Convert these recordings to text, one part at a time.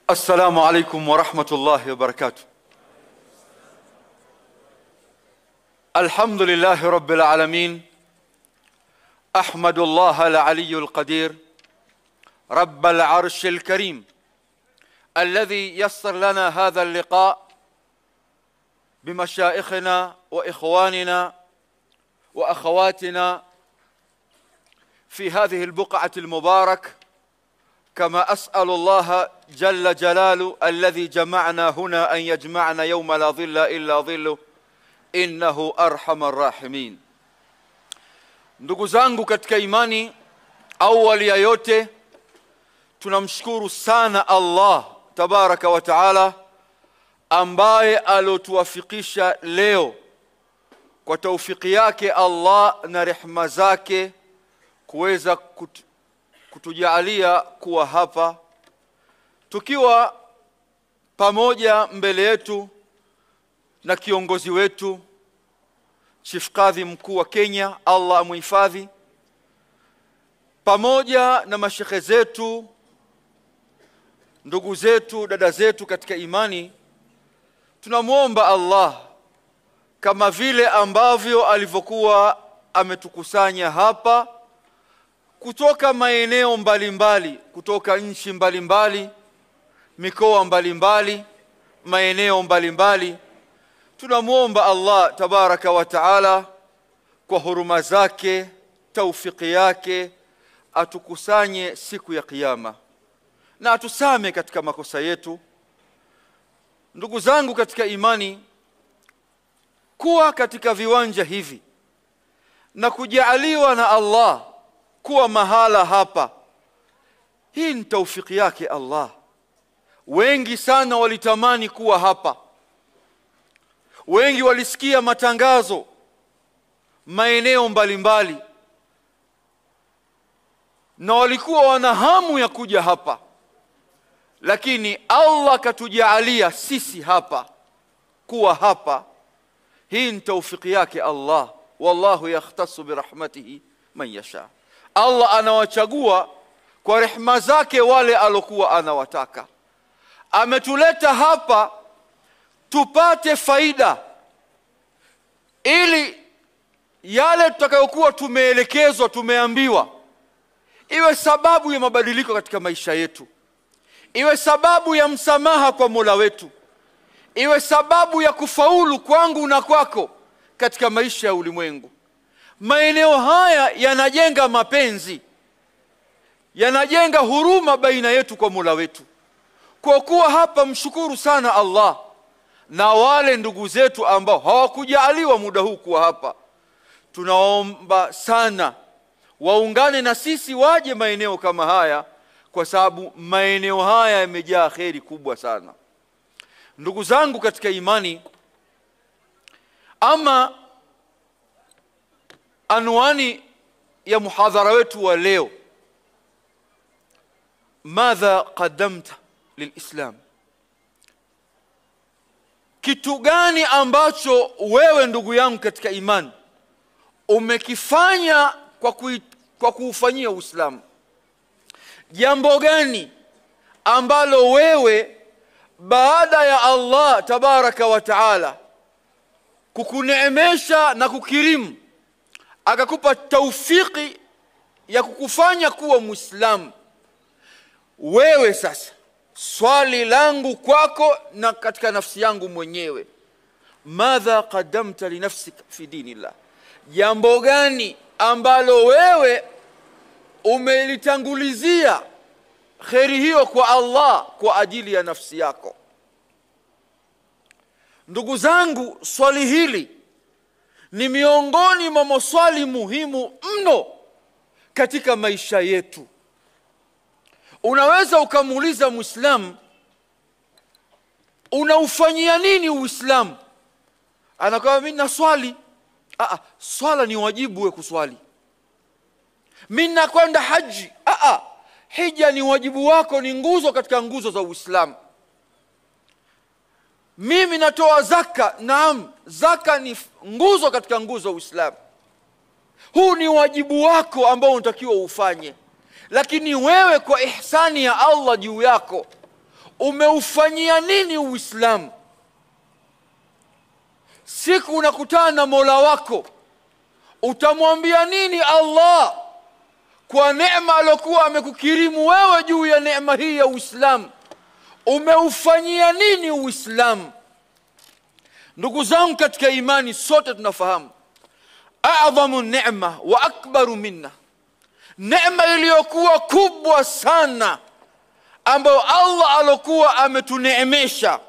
السلام عليكم ورحمة الله وبركاته. الحمد لله رب العالمين. أحمد الله العلي القدير رب العرش الكريم الذي يسر لنا هذا اللقاء بمشائخنا وإخواننا وأخواتنا في هذه البقعة المباركة، كما أسأل الله جل جلاله الذي جمعنا هنا أن يجمعنا يوم لا ظل إلا ظله إنه أرحم الراحمين. Ndugu zangu katika imani, awali ya yote tunamshukuru sana Allah tabaraka wa taala ambaye alotuwafikisha leo kwa taufiki yake Allah na rehema zake kuweza kutujalia kuwa hapa tukiwa pamoja mbele yetu na kiongozi wetu Chief Kadhi mkuu wa Kenya, Allah amuhifadhi, pamoja na mashekhe zetu, ndugu zetu, dada zetu katika imani. Tunamuomba Allah kama vile ambavyo alivyokuwa ametukusanya hapa kutoka maeneo mbalimbali, kutoka nchi mbalimbali, mikoa mbalimbali, maeneo mbalimbali. Tunamuomba Allah tabaraka wa taala kwa huruma zake, taufiki yake, atukusanye siku ya kiyama na atusame katika makosa yetu. Ndugu zangu katika imani, kuwa katika viwanja hivi na kujaaliwa na Allah kuwa mahala hapa, hii ni taufiki yake Allah. Wengi sana walitamani kuwa hapa, wengi walisikia matangazo maeneo mbalimbali na walikuwa wana hamu ya kuja hapa, lakini Allah katujaalia sisi hapa kuwa hapa. Hii ni taufiki yake Allah. Wallahu yakhtassu birahmatihi man yasha. Allah anawachagua kwa rehema zake wale alokuwa anawataka. Ametuleta hapa tupate faida, ili yale tutakayokuwa tumeelekezwa, tumeambiwa, iwe sababu ya mabadiliko katika maisha yetu, iwe sababu ya msamaha kwa Mola wetu, iwe sababu ya kufaulu kwangu na kwako katika maisha ya ulimwengu. Maeneo haya yanajenga mapenzi, yanajenga huruma baina yetu kwa Mola wetu. Kwa kuwa hapa, mshukuru sana Allah. Na wale ndugu zetu ambao hawakujaliwa muda huu kuwa hapa, tunaomba sana waungane na sisi, waje maeneo kama haya, kwa sababu maeneo haya yamejaa kheri kubwa sana. Ndugu zangu katika imani, ama anwani ya muhadhara wetu wa leo, madha qaddamta lilislam, kitu gani ambacho wewe ndugu yangu katika imani umekifanya kwa kuufanyia Uislamu? Jambo gani ambalo wewe baada ya Allah tabaraka wa taala kukuneemesha na kukirimu, akakupa taufiki ya kukufanya kuwa Muislamu, wewe sasa, swali langu kwako na katika nafsi yangu mwenyewe, madha qaddamta li nafsika fi dinillah, jambo gani ambalo wewe umelitangulizia kheri hiyo kwa Allah kwa ajili ya nafsi yako? Ndugu zangu, swali hili ni miongoni mwa maswali muhimu mno katika maisha yetu. Unaweza ukamuuliza Muislamu, unaufanyia nini Uislamu? Anakuwa mimi na swali. Swala ni wajibu wewe kuswali. Mimi nakwenda haji. Hija ni wajibu wako, ni nguzo katika nguzo za Uislamu. Mimi natoa zaka. Naam, zaka ni nguzo katika nguzo za Uislamu. Huu ni wajibu wako ambao unatakiwa ufanye. Lakini wewe kwa ihsani ya Allah juu yako umeufanyia nini Uislamu? Siku unakutana na Mola wako, utamwambia nini Allah kwa neema aliyokuwa amekukirimu wewe juu ya neema hii ya Uislamu? Umeufanyia nini Uislamu? Ndugu zangu katika imani, sote tunafahamu a'dhamu neema wa akbaru minna, neema iliyokuwa kubwa sana ambayo Allah alokuwa ametuneemesha,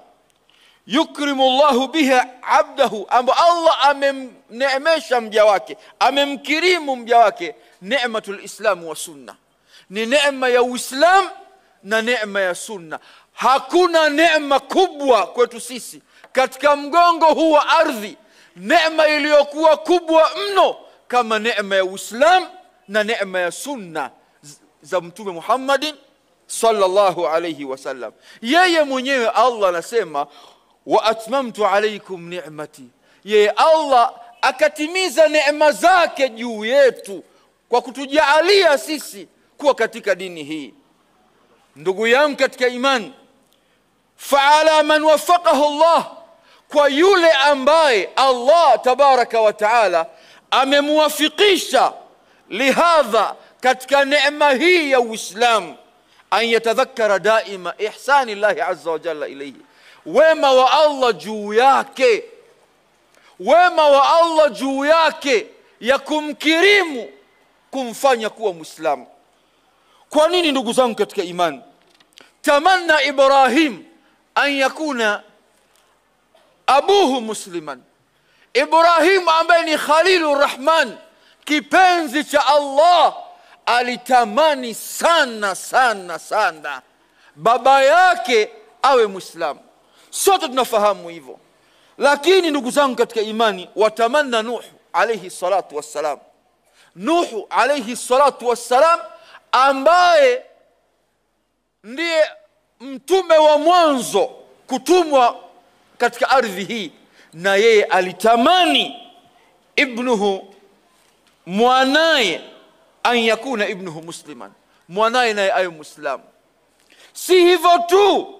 yukrimu Allahu biha abdahu, ambayo Allah amemneemesha mja wake, amemkirimu mja wake, neematul Islam wa sunna, ni neema ya Uislamu na neema ya sunna. Hakuna neema kubwa kwetu sisi katika mgongo huu wa ardhi, neema iliyokuwa kubwa mno kama neema ya Uislamu na neema ya sunna za Mtume Muhammadin sallallahu alayhi wasallam. Yeye mwenyewe Allah anasema wa atmamtu alaykum ni'mati, yeye Allah akatimiza neema zake juu yetu kwa kutujalia sisi kuwa katika dini hii. Ndugu yangu katika imani, fa'ala man wafaqahu Allah, kwa yule ambaye Allah tabaraka wa taala amemuwafikisha lihadha, katika neema hii ya Uislamu, an yatadhakkara daima ihsani Allah azza wa jalla ilayhi, wema wa Allah juu yake, wema wa Allah juu yake ya kumkirimu, kumfanya kuwa Muislamu. Kwa nini ndugu zangu katika imani? Tamanna Ibrahim an yakuna abuhu musliman. Ibrahim ambaye ni Khalilur Rahman, kipenzi cha Allah, alitamani sana sana sana baba yake awe Muislamu. Sote tunafahamu hivyo. Lakini ndugu zangu katika imani, watamanna Nuh alayhi salatu wassalam, Nuh alayhi salatu wassalam ambaye ndiye mtume wa mwanzo kutumwa katika ardhi hii, na yeye alitamani ibnuhu, mwanaye, an yakuna ibnuhu musliman, mwanaye naye awe Muislamu. Si hivyo tu,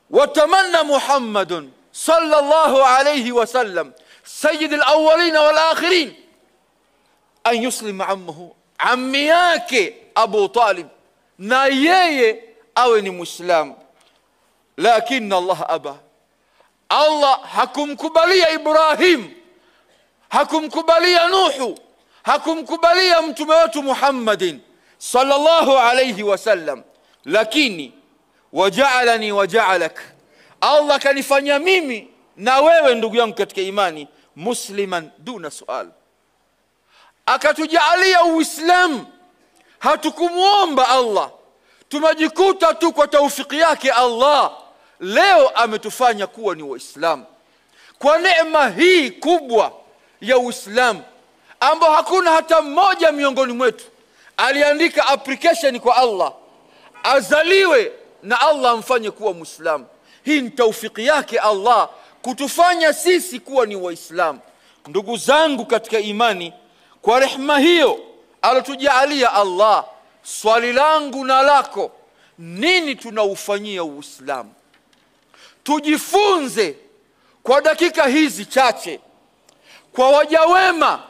watamanna Muhammadun sallallahu alayhi wasallam sayyid al-awwalin wal-akhirin an yuslima ammuhu, ammi yake Abu Talib na yeye awe ni Muislamu. Lakini Allah aba, Allah hakumkubalia Ibrahim, hakumkubalia Nuhu, hakumkubalia mtume wetu Muhammadin sallallahu alayhi wasallam. Lakini waja'alani waja'alak, Allah kanifanya mimi na wewe ndugu yangu katika imani musliman duna sual, akatujalia Uislamu. Hatukumuomba Allah, tumejikuta tu kwa taufiki yake Allah leo ametufanya kuwa ni Waislamu. Kwa neema hii kubwa ya Uislamu, ambao hakuna hata mmoja miongoni mwetu aliandika application kwa Allah azaliwe na Allah amfanye kuwa Muislamu. Hii ni taufiki yake Allah kutufanya sisi kuwa ni Waislamu. Ndugu zangu katika imani, kwa rehema hiyo alotujalia Allah, swali langu na lako, nini tunaufanyia Uislamu? Tujifunze kwa dakika hizi chache kwa waja wema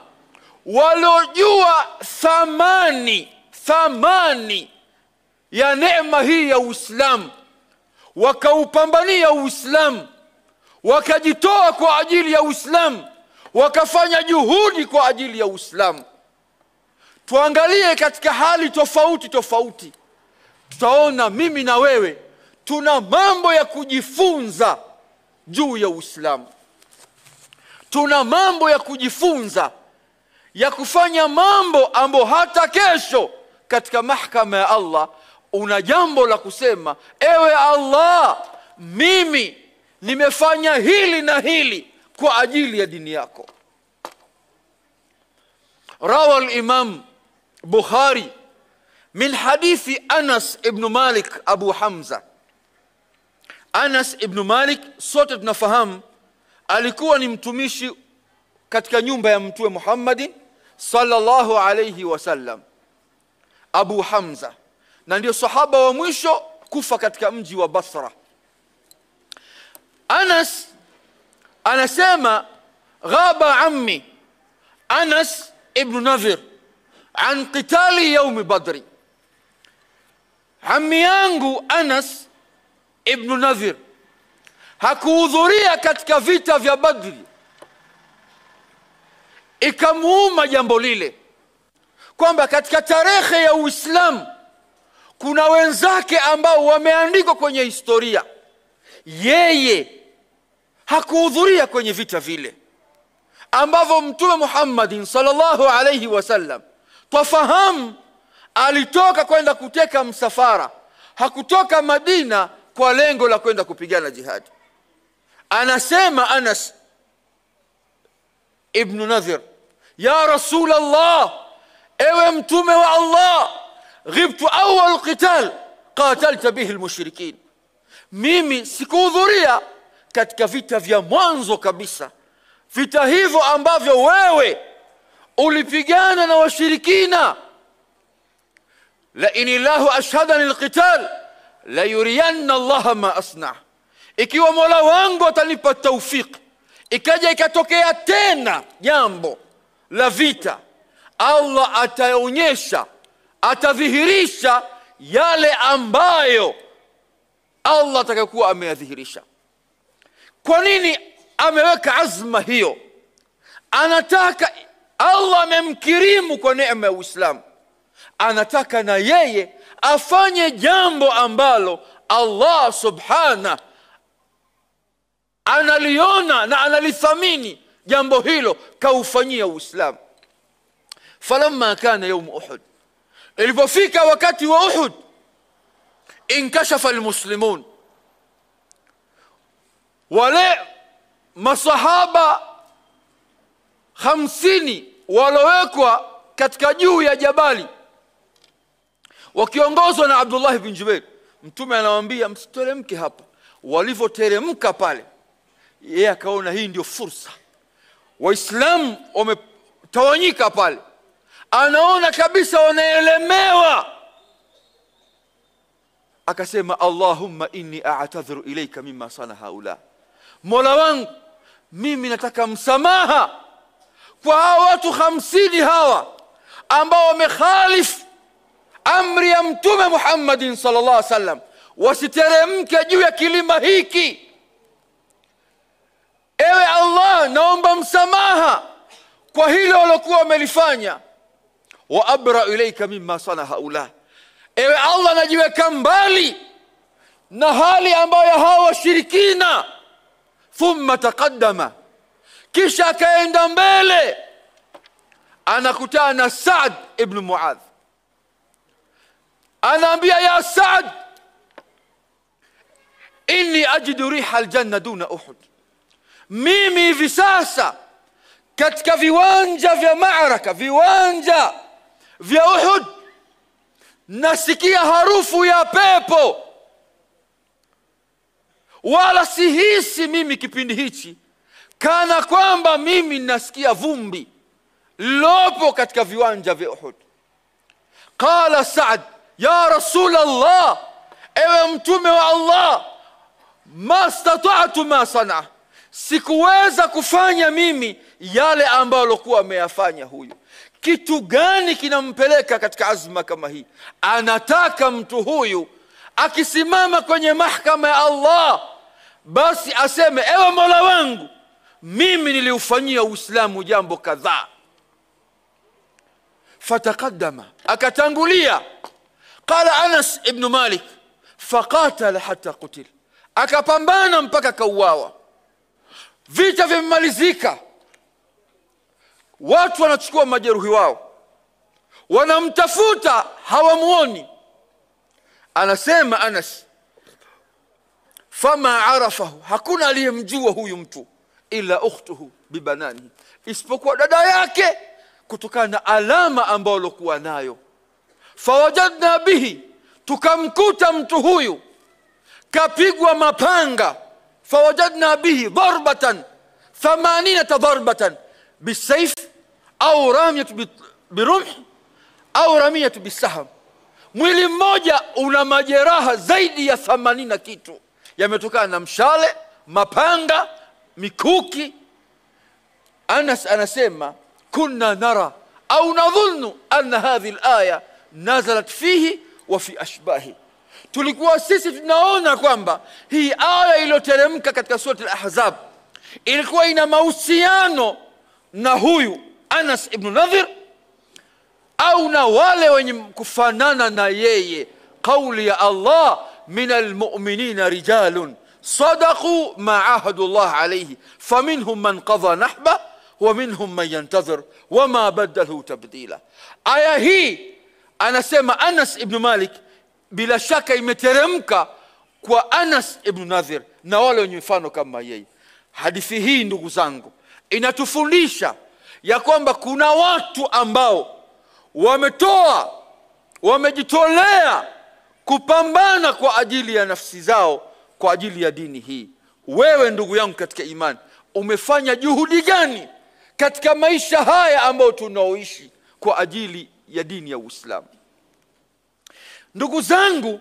waliojua thamani ya neema hii ya Uislamu, wakaupambania Uislamu, wakajitoa kwa ajili ya Uislamu, wakafanya juhudi kwa ajili ya Uislamu. Tuangalie katika hali tofauti tofauti, tutaona mimi na wewe tuna mambo ya kujifunza juu ya Uislamu. Tuna mambo ya kujifunza, ya kufanya mambo ambayo hata kesho katika mahakama ya Allah una jambo la kusema, ewe Allah, mimi nimefanya hili na hili kwa ajili ya dini yako. Rawa al-Imam Bukhari min hadithi Anas ibn Malik Abu Hamza. Anas ibn Malik, sote tunafahamu, alikuwa ni mtumishi katika nyumba ya Mtume Muhammadin sallallahu alayhi wasallam, Abu Hamza, na ndio sahaba wa mwisho kufa katika mji wa Basra. Anas anasema ghaba ammi Anas ibn Nadhir an qitali yawm Badri. Ammi yangu Anas ibn Nadhir hakuhudhuria katika vita vya Badri. Ikamuuma jambo lile kwamba katika tarehe ya Uislamu kuna wenzake ambao wameandikwa kwenye historia, yeye hakuhudhuria kwenye vita vile ambavyo Mtume Muhammad sallallahu alayhi wasallam twafahamu alitoka kwenda kuteka msafara, hakutoka Madina kwa lengo la kwenda kupigana jihad. Anasema Anas ibn Nadhir, ya Rasul Allah, ewe Mtume wa Allah, ghibtu awwal qital qatalta bihi almushrikin, mimi sikuhudhuria katika vita vya mwanzo kabisa, vita hivyo ambavyo wewe ulipigana na washirikina. La inillahu ashhadani alqital la yuriyanna Allah ma asna, ikiwa Mola wangu atanipa taufik ikaja ikatokea tena jambo la vita, Allah ataonyesha, atadhihirisha yale ambayo Allah atakayokuwa ameyadhihirisha. Kwa nini ameweka azma hiyo? Anataka, Allah amemkirimu kwa neema ya Uislamu, anataka na yeye afanye jambo ambalo Allah subhana analiona na analithamini jambo hilo, kaufanyia Uislamu. Falamma kana yawm Uhud, ilipofika wakati wa Uhud, inkashafa almuslimun, wale masahaba 50 walowekwa katika juu ya jabali wakiongozwa na Abdullah ibn Jubair. Mtume anawaambia msiteremke hapa. Walivyoteremka pale, yeye akaona hii ndio fursa, Waislamu wametawanyika pale, anaona kabisa wanaelemewa. Akasema Allahumma inni a'tadhiru ilayka mimma sana haula, Mola wangu mimi nataka msamaha kwa hawa watu 50 hawa ambao wamekhalif amri ya Mtume Muhammadin sallallahu alaihi wasallam, wasiteremke juu ya kilima hiki. Ewe Allah, naomba msamaha kwa hilo waliokuwa wamelifanya. Wa abra ilayka mimma sana haula, ewe Allah, najiweka mbali na hali ambayo hawa washirikina. Thumma taqaddama, kisha akaenda mbele, anakutana na Saad ibn Muadh. Anaambia, ya Saad, inni ajidu riha aljanna duna Uhud, mimi hivi sasa katika viwanja vya maaraka, viwanja vya Uhud, nasikia harufu ya pepo, wala sihisi mimi kipindi hichi kana kwamba mimi nasikia vumbi lopo katika viwanja vya Uhud. Qala Saad, ya Rasul Allah, ewe Mtume wa Allah, ma stata'tu ma sana, sikuweza kufanya mimi yale ambayo alikuwa ameyafanya huyu. Kitu gani kinampeleka katika azma kama hii? Anataka mtu huyu akisimama kwenye mahakama ya Allah basi aseme, ewe Mola wangu, mimi niliufanyia Uislamu jambo kadhaa. Fataqaddama, akatangulia. Qala Anas ibn Malik, faqatala hatta qutil, akapambana mpaka kauawa. Vita vimemalizika, watu wanachukua majeruhi wao, wanamtafuta hawamuoni. Anasema Anas, fama arafahu, hakuna aliyemjua huyu mtu, ila ukhtuhu bibanani, isipokuwa dada yake, kutokana na alama ambayo alikuwa nayo. Fawajadna bihi, tukamkuta mtu huyu kapigwa mapanga. Fawajadna bihi darbatan 80 darbatan bisayf au ramiyat birumh au ramiyat bisaham, mwili mmoja una majeraha zaidi ya 80 na kitu, yametokana na mshale, mapanga, mikuki. Anas anasema kunna nara au nadhunnu anna hadhihi al-aya nazalat fihi wa fi ashbahi, tulikuwa sisi tunaona kwamba hii aya iliyoteremka katika sura al-Ahzab ilikuwa ina mahusiano na huyu Anas ibn Nadhir au na wale wenye kufanana na yeye. Kauli ya Allah, minal mu'minina rijalun sadaqu ma ahadu Allah alayhi faminhum man qadha nahba wa minhum man yantazir wama badalu tabdila. Aya hii anasema Anas ibn Malik bila shaka imeteremka kwa Anas ibn Nadhir na wale wenye mfano kama yeye. Hadithi hii ndugu zangu inatufundisha ya kwamba kuna watu ambao wamejitolea kupambana kwa ajili ya nafsi zao, kwa ajili ya dini hii. Wewe ndugu yangu katika imani, umefanya juhudi gani katika maisha haya ambayo tunaoishi kwa ajili ya dini ya Uislamu? Ndugu zangu,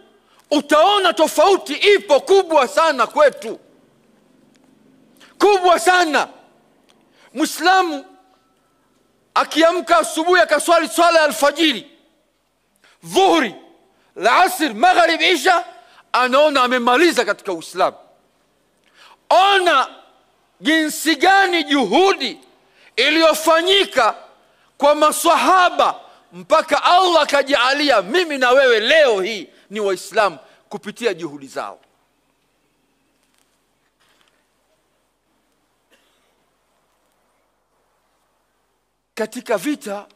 utaona tofauti ipo kubwa sana kwetu, kubwa sana. Muislamu akiamka asubuhi akaswali swala alfajiri, dhuhuri, asr, maghrib, isha, anaona amemaliza katika Uislamu. Ona jinsi gani juhudi iliyofanyika kwa maswahaba mpaka Allah akajalia mimi na wewe leo hii ni Waislamu kupitia juhudi zao. Katika vita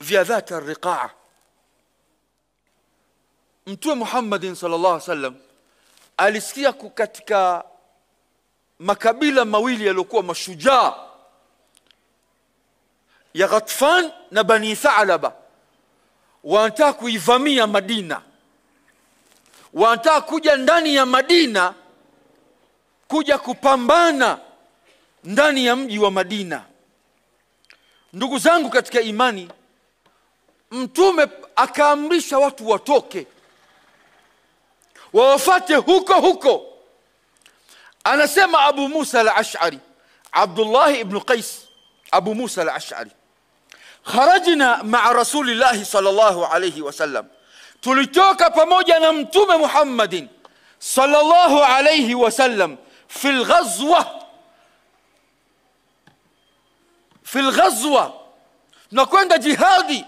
vya Dhat al-Riqaa, Mtume Muhammad sallallahu alaihi wasallam alisikia katika makabila mawili yaliokuwa mashujaa ya Ghatfan na Bani Tha'laba wanataka kuivamia Madina, wanataka kuja ndani ya Madina, kuja kupambana ndani ya mji wa Madina. Ndugu zangu katika imani, Mtume akaamrisha watu watoke wawafate huko huko. Anasema Abu Musa al-Ash'ari, Abdullah ibn Qais Abu Musa al-Ash'ari, kharajna ma'a Rasulillahi sallallahu alayhi wasallam, tulitoka pamoja na Mtume Muhammadin sallallahu alayhi wasallam fil ghazwa, tunakwenda jihadi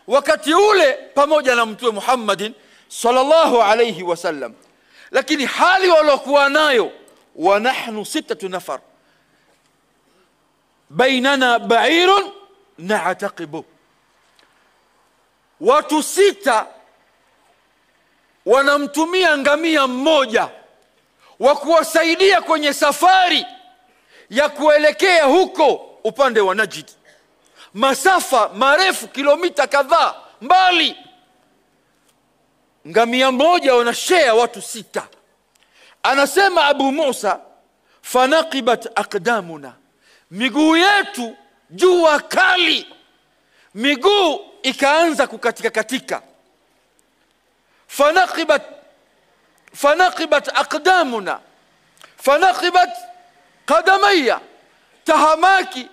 wakati ule pamoja na Mtume Muhammadin sallallahu alayhi wasallam. Lakini hali waliokuwa nayo, wa nahnu 6 nafar bainana ba'irun na'taqibu, watu 6 wanamtumia ngamia mmoja wa kuwasaidia kwenye safari ya kuelekea huko upande wa Najd, masafa marefu, kilomita kadhaa mbali. Ngamia mmoja wanashare watu 6. Anasema Abu Musa, fanaqibat aqdamuna, miguu yetu jua kali, miguu ikaanza kukatika katika. fanaqibat aqdamuna fanaqibat qadamaya, tahamaki.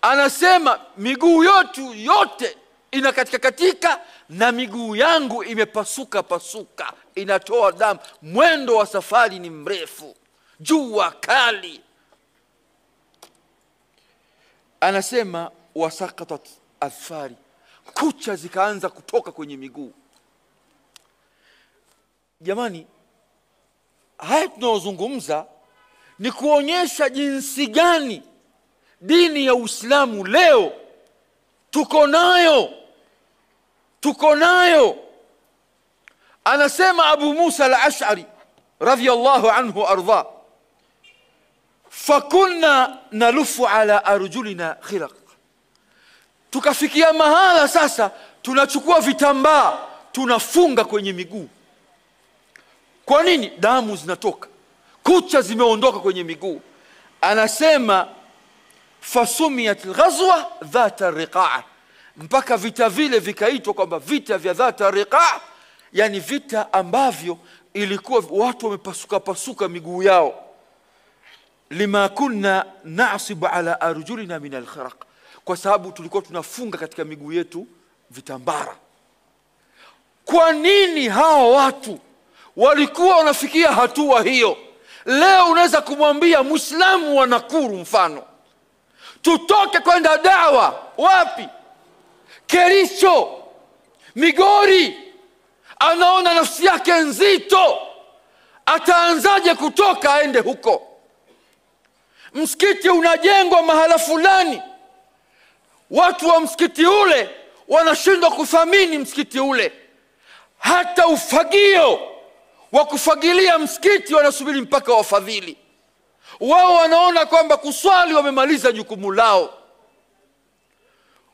Anasema miguu yetu yote inakatika katika na miguu yangu imepasuka pasuka, inatoa damu. Mwendo wa safari ni mrefu, jua kali. Anasema wasaqatat athari, kucha zikaanza kutoka kwenye miguu. Jamani, haya tunaozungumza ni kuonyesha jinsi gani dini ya Uislamu leo tuko nayo. Anasema Abu Musa al-Ash'ari radhiyallahu anhu arda, fakunna nalufu ala arjulina khiraq, tukafikia mahala sasa tunachukua vitambaa tunafunga kwenye miguu. Kwa nini? Damu zinatoka, kucha zimeondoka kwenye miguu. Anasema fasumiyat al-ghazwa dhat al-riqaa, mpaka vita vile vikaitwa kwamba vita vya Dhata Riqa, yani vita ambavyo ilikuwa watu wamepasuka pasuka miguu yao. Lima kunna na'sibu ala arjulina min al-khiraq, kwa sababu tulikuwa tunafunga katika miguu yetu vitambara. Kwa nini hawa watu walikuwa wanafikia hatua hiyo? Leo unaweza kumwambia Muislamu wa Nakuru mfano, tutoke kwenda dawa wapi? Kericho, Migori, anaona nafsi yake nzito, ataanzaje kutoka aende huko? Msikiti unajengwa mahala fulani, watu wa msikiti ule wanashindwa kuthamini msikiti ule. Hata ufagio wa kufagilia msikiti wanasubiri mpaka wafadhili. Wao wanaona kwamba kuswali wamemaliza jukumu lao.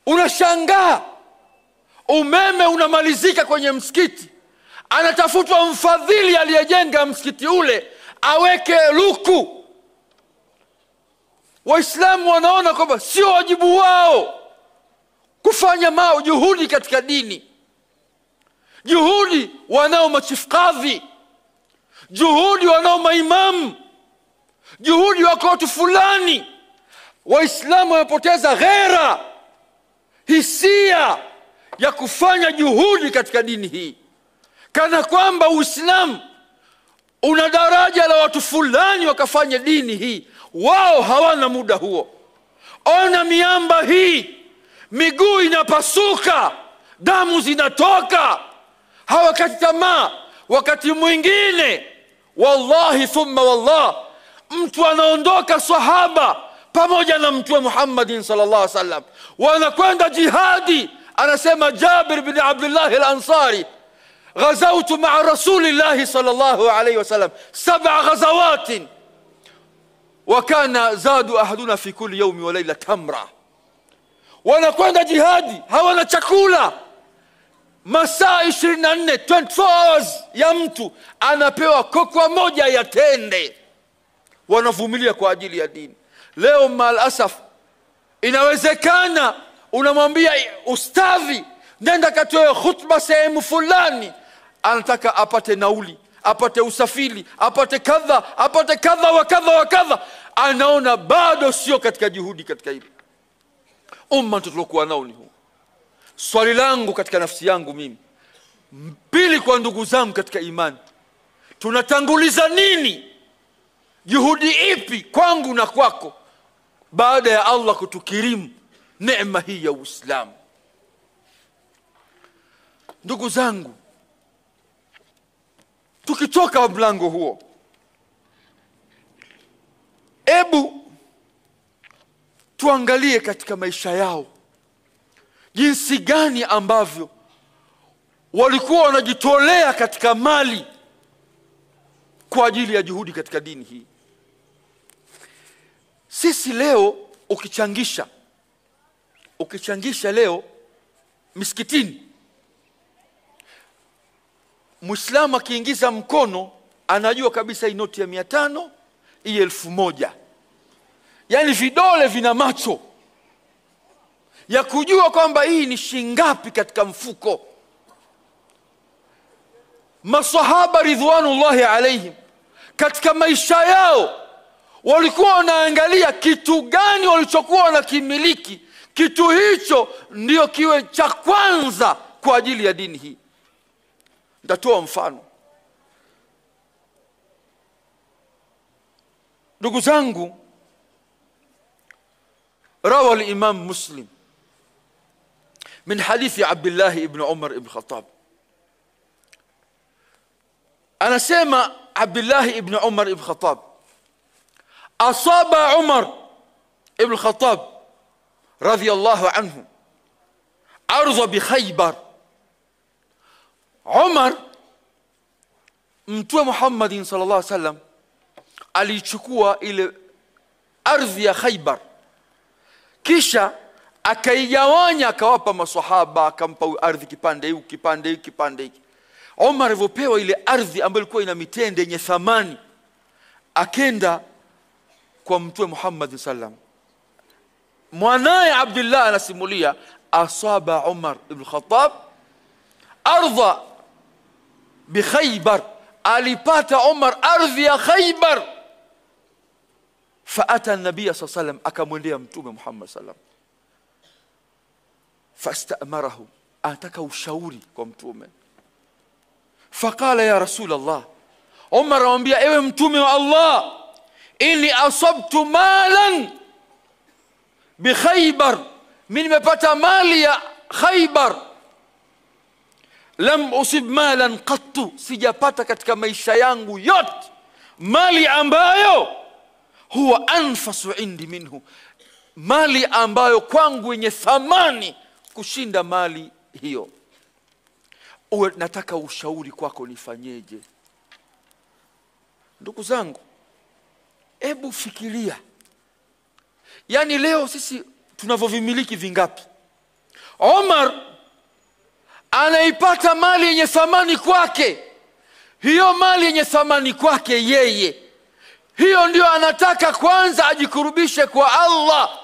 Unashangaa umeme unamalizika kwenye msikiti, anatafutwa mfadhili aliyejenga msikiti ule aweke luku. Waislamu wanaona kwamba sio wajibu wao kufanya juhudi katika dini. Juhudi wanao machifkadhi, juhudi wanao maimamu, juhudi wako watu fulani. Waislamu wamepoteza ghera, hisia ya kufanya juhudi katika dini hii, kana kwamba Uislamu una daraja la watu fulani wakafanya dini hii. Wao hawana muda huo. Ona miamba hii, miguu inapasuka, damu zinatoka, hawakati tamaa. Wakati mwingine wallahi thumma wallah, mtu anaondoka sahaba pamoja na Mtume Muhammadin sallallahu alaihi wasallam, wanakwenda jihadi. Anasema Jabir bin Abdullah al-Ansari, ghazawtu ma'a rasulillahi sallallahu alaihi wasallam 7 ghazawat wa kana zadu ahaduna fi kulli yawmi wa layla tamra. Wanakwenda jihadi, hawana chakula. Masaa 24, 24 hours ya mtu anapewa kokwa moja ya tende. Wanavumilia kwa ajili ya dini. Leo maalasaf, inawezekana unamwambia ustadhi nenda katoe khutba sehemu fulani, anataka apate nauli, apate usafiri, apate kadha wa kadha wa kadha. Anaona bado sio katika juhudi katika hili. Umma tulokuwa nao ni huu. Swali langu katika nafsi yangu mimi, pili kwa ndugu zangu katika imani, tunatanguliza nini? Juhudi ipi kwangu na kwako baada ya Allah kutukirimu neema hii ya Uislamu? Ndugu zangu, tukitoka mlango huo, ebu tuangalie katika maisha yao jinsi gani ambavyo walikuwa wanajitolea katika mali kwa ajili ya juhudi katika dini hii. Sisi leo ukichangisha leo misikitini, Muislamu akiingiza mkono anajua kabisa hii noti ya 500, hii 1000. Yani vidole vina macho ya kujua kwamba hii ni shingapi katika mfuko. Masahaba ridwanullahi alaihim katika maisha yao walikuwa wanaangalia kitu gani walichokuwa wanakimiliki, kitu hicho ndio kiwe cha kwanza kwa ajili ya dini hii. Nitatoa mfano. Ndugu zangu, rawa al-Imam Muslim من حديث عبد الله ابن عمر ابن الخطاب. أنا سمع عبد الله ابن عمر ابن الخطاب، أصاب عمر ابن الخطاب رضي الله عنه أرض بخيبر. عمر Mtume Muhammad sallallahu alaihi wasallam alichukua ile ardhi ya Khaybar, kisha akaigawanya akawapa maswahaba, akampa ardhi kipande hiki. Umar alipopewa ile ardhi ambayo ilikuwa ina mitende yenye thamani, akenda kwa Mtume Muhammad sallam. Mwanae Abdullah anasimulia, asaba Umar ibn Khattab ardha bi Khaybar, alipata Umar ardhi ya Khaybar. Faata an-nabiy sallallahu alayhi wasallam, akamwendea mtume Muhammad sallam, fastamarahu, ataka ushauri kwa mtume. Faqala ya Rasul Allah, Umar amwambia ewe mtume wa Allah, inni asabtu malan bi Khaybar, mimi nimepata mali ya Khaybar, lam usib malan qattu, sijapata katika maisha yangu yote mali ambayo huwa anfasu indi minhu, mali ambayo kwangu yenye thamani kushinda mali hiyo. Nataka ushauri kwako, nifanyeje? Ndugu zangu, hebu fikiria, yani leo sisi tunavyovimiliki vingapi? Omar anaipata mali yenye thamani kwake, hiyo mali yenye thamani kwake yeye, hiyo ndio anataka kwanza ajikurubishe kwa Allah.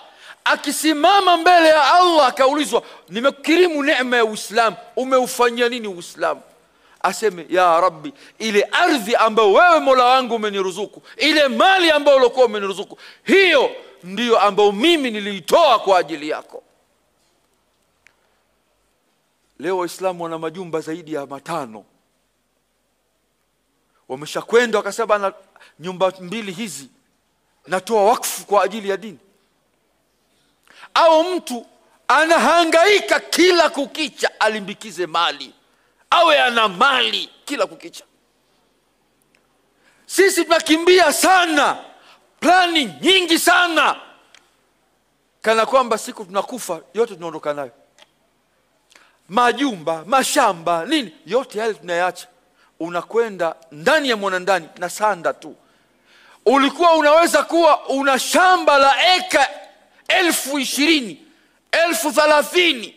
Akisimama mbele ya Allah akaulizwa, nimekirimu neema ya Uislamu, umeufanyia nini Uislamu? Aseme ya Rabbi, ile ardhi ambayo wewe Mola wangu umeniruzuku, ile mali ambayo ulikuwa umeniruzuku, hiyo ndiyo ambayo mimi niliitoa kwa ajili yako. Leo Waislamu wana majumba zaidi ya 5. Wameshakwenda wakasema na nyumba 2 hizi natoa wakfu kwa ajili ya dini. Au mtu anahangaika kila kukicha alimbikize mali, awe ana mali kila kukicha. Sisi tunakimbia sana, plani nyingi sana, kana kwamba siku tunakufa yote tunaondoka nayo. Majumba, mashamba, nini, yote yale tunayaacha. Unakwenda ndani ya mwanandani na sanda tu. Ulikuwa unaweza kuwa una shamba la eka 20,000, 30,000,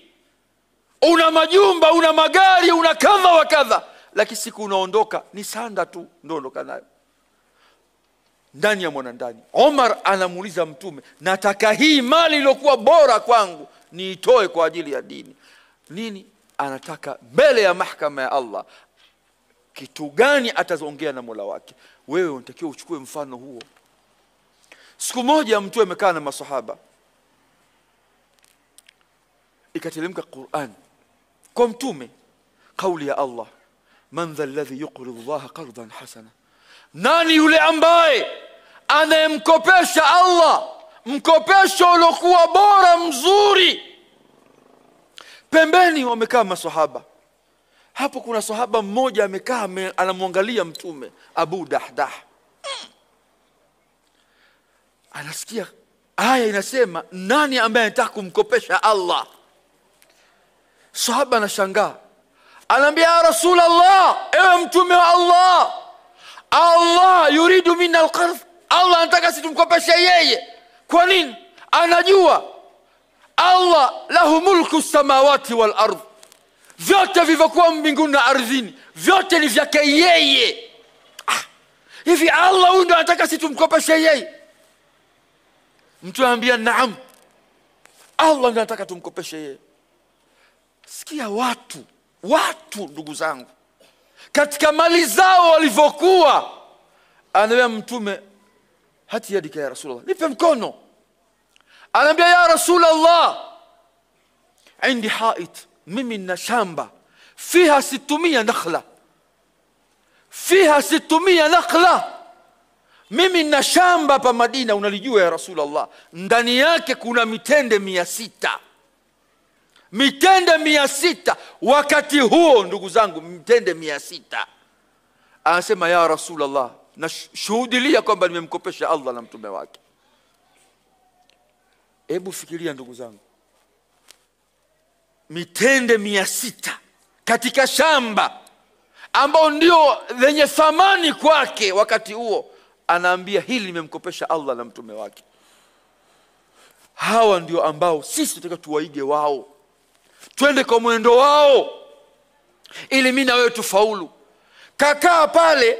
una majumba, una magari, una kadha wa kadha, lakini siku unaondoka ni sanda tu ndio ondoka nayo ndani ya mwanandani. Omar anamuuliza mtume, nataka hii mali iliyokuwa bora kwangu niitoe kwa ajili ya dini. Nini anataka mbele ya mahakama ya Allah? Kitu gani ataongea na Mola wake? Wewe unatakiwa uchukue mfano huo. Siku moja mtu amekaa na masahaba, ikateremka Qur'an kwa mtume, kauli ya Allah, man dha alladhi yuqridu Allah qardan hasana, nani yule ambaye anayemkopesha Allah mkopesho uliokuwa bora mzuri? Pembeni wamekaa masahaba. Hapo kuna sahaba mmoja amekaa anamwangalia mtume, Abu Dahdah. Anasikia aya inasema nani ambaye anataka kumkopesha Allah? Sahaba anashangaa, anaambia ya Rasul Allah, ewe mtume wa Allah, Allah yuridu minna alqardh, Allah anataka sisi tumkopeshe yeye. Kwa nini? Anajua Allah lahu mulku samawati wal ardh, vyote vilivyokuwa mbinguni na ardhini vyote ni vyake yeye. Hivi Allah huyu ndo anataka sisi tumkopeshe yeye? Mtu anambia naam, Allah ndo anataka tumkopeshe yeye. Sikia watu ndugu zangu, katika mali zao walivyokuwa. Anaambia mtume, hati yadika ya Rasulullah, nipe mkono. Anaambia ya Rasulullah, indi hait, mimi nina shamba fiha 600 nakhla, fiha 600 nakhla, mimi nina shamba pa Madina, unalijua ya Rasulullah, ndani yake kuna mitende 600. Mitende 600 wakati huo, ndugu zangu, mitende 600. Anasema ya Rasulullah, na shuhudilia kwamba nimemkopesha Allah na mtume wake. Hebu fikiria ndugu zangu, mitende 600 katika shamba ambao ndio lenye thamani kwake wakati huo, anaambia hili nimemkopesha Allah na mtume wake. Hawa ndio ambao sisi tunataka tuwaige wao, twende kwa mwendo wao ili mimi na wewe tufaulu. Kakaa pale